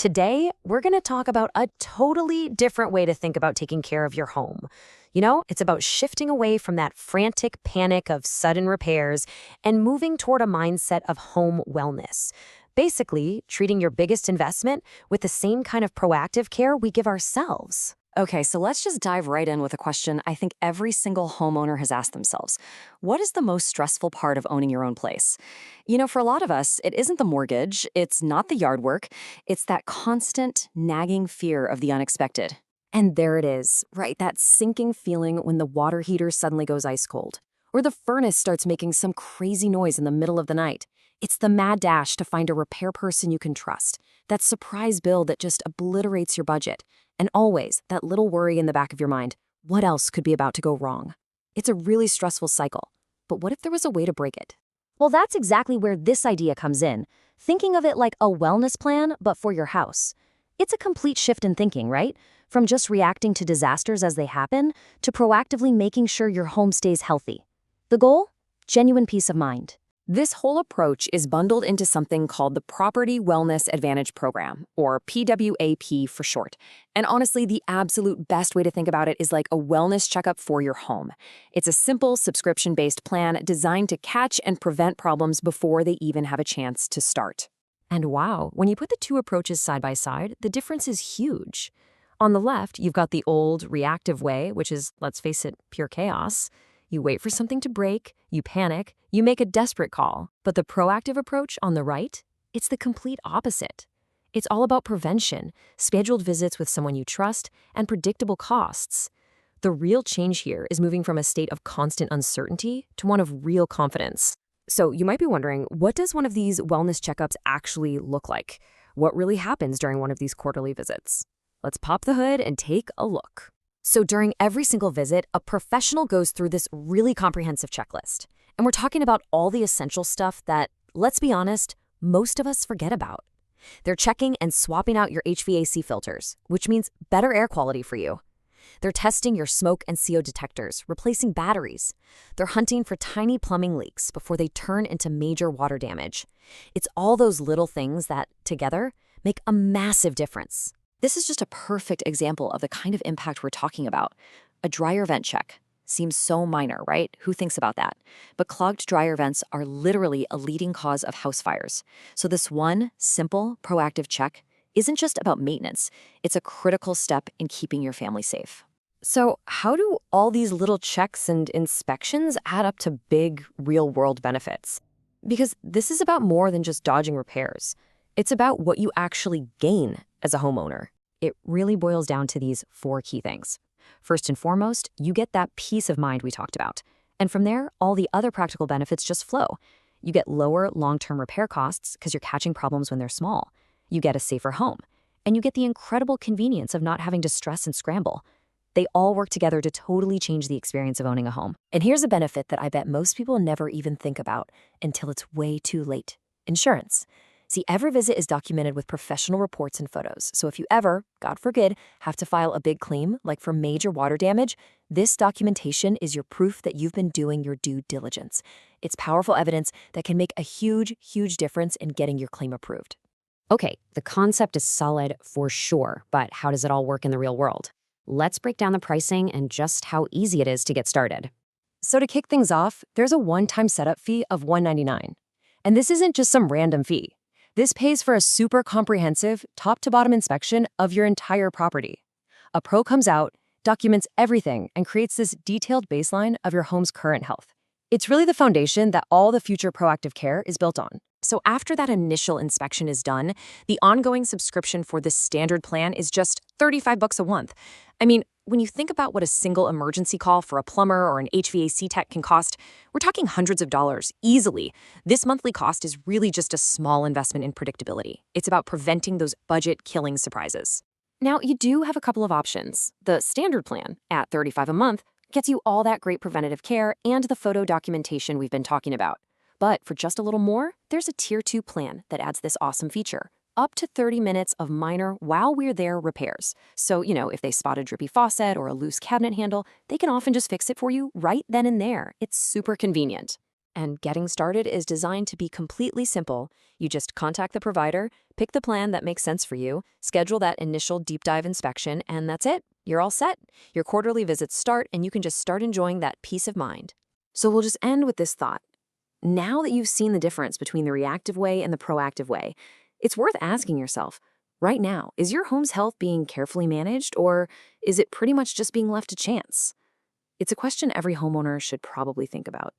Today, we're going to talk about a totally different way to think about taking care of your home. It's about shifting away from that frantic panic of sudden repairs and moving toward a mindset of home wellness. Basically, treating your biggest investment with the same kind of proactive care we give ourselves. Okay, so let's just dive right in with a question I think every single homeowner has asked themselves. What is the most stressful part of owning your own place? For a lot of us, it isn't the mortgage, it's not the yard work, it's that constant, nagging fear of the unexpected. And there it is, right? That sinking feeling when the water heater suddenly goes ice cold, or the furnace starts making some crazy noise in the middle of the night. It's the mad dash to find a repair person you can trust, that surprise bill that just obliterates your budget, and always that little worry in the back of your mind, what else could be about to go wrong? It's a really stressful cycle, but what if there was a way to break it? Well, that's exactly where this idea comes in, thinking of it like a wellness plan, but for your house. It's a complete shift in thinking, right? From just reacting to disasters as they happen, to proactively making sure your home stays healthy. The goal? Genuine peace of mind. This whole approach is bundled into something called the Property Wellness Advantage Program, or PWAP for short. And honestly, the absolute best way to think about it is like a wellness checkup for your home. It's a simple subscription-based plan designed to catch and prevent problems before they even have a chance to start. And wow, when you put the two approaches side by side, the difference is huge. On the left, you've got the old reactive way, which is, let's face it, pure chaos. You wait for something to break, you panic, you make a desperate call. But the proactive approach on the right, it's the complete opposite. It's all about prevention, scheduled visits with someone you trust, and predictable costs. The real change here is moving from a state of constant uncertainty to one of real confidence. So you might be wondering, what does one of these wellness checkups actually look like? What really happens during one of these quarterly visits? Let's pop the hood and take a look. So during every single visit, a professional goes through this really comprehensive checklist. And we're talking about all the essential stuff that, let's be honest, most of us forget about. They're checking and swapping out your HVAC filters, which means better air quality for you. They're testing your smoke and CO detectors, replacing batteries. They're hunting for tiny plumbing leaks before they turn into major water damage. It's all those little things that, together, make a massive difference. This is just a perfect example of the kind of impact we're talking about. A dryer vent check. Seems so minor, right? Who thinks about that? But clogged dryer vents are literally a leading cause of house fires. So this one simple, proactive check isn't just about maintenance. It's a critical step in keeping your family safe. So how do all these little checks and inspections add up to big, real-world benefits? Because this is about more than just dodging repairs. It's about what you actually gain as a homeowner. It really boils down to these 4 key things. First and foremost, you get that peace of mind we talked about. And from there, all the other practical benefits just flow. You get lower long-term repair costs because you're catching problems when they're small. You get a safer home. And you get the incredible convenience of not having to stress and scramble. They all work together to totally change the experience of owning a home. And here's a benefit that I bet most people never even think about until it's way too late. Insurance. See, every visit is documented with professional reports and photos. So if you ever, God forbid, have to file a big claim, like for major water damage, this documentation is your proof that you've been doing your due diligence. It's powerful evidence that can make a huge, huge difference in getting your claim approved. Okay, the concept is solid for sure, but how does it all work in the real world? Let's break down the pricing and just how easy it is to get started. So to kick things off, there's a one-time setup fee of $199. And this isn't just some random fee. This pays for a super comprehensive, top-to-bottom inspection of your entire property. A pro comes out, documents everything, and creates this detailed baseline of your home's current health. It's really the foundation that all the future proactive care is built on. So after that initial inspection is done, the ongoing subscription for this standard plan is just $35 a month. I mean, when you think about what a single emergency call for a plumber or an HVAC tech can cost, we're talking hundreds of dollars, easily. This monthly cost is really just a small investment in predictability. It's about preventing those budget-killing surprises. Now, you do have a couple of options. The standard plan, at $35 a month, gets you all that great preventative care and the photo documentation we've been talking about. But for just a little more, there's a Tier 2 plan that adds this awesome feature. Up to 30 minutes of minor while we're there repairs. So, if they spot a drippy faucet or a loose cabinet handle, they can often just fix it for you right then and there. It's super convenient. And getting started is designed to be completely simple. You just contact the provider, pick the plan that makes sense for you, schedule that initial deep dive inspection, and that's it. You're all set. Your quarterly visits start, and you can just start enjoying that peace of mind. So we'll just end with this thought. Now that you've seen the difference between the reactive way and the proactive way, it's worth asking yourself, right now, is your home's health being carefully managed, or is it pretty much just being left to chance? It's a question every homeowner should probably think about.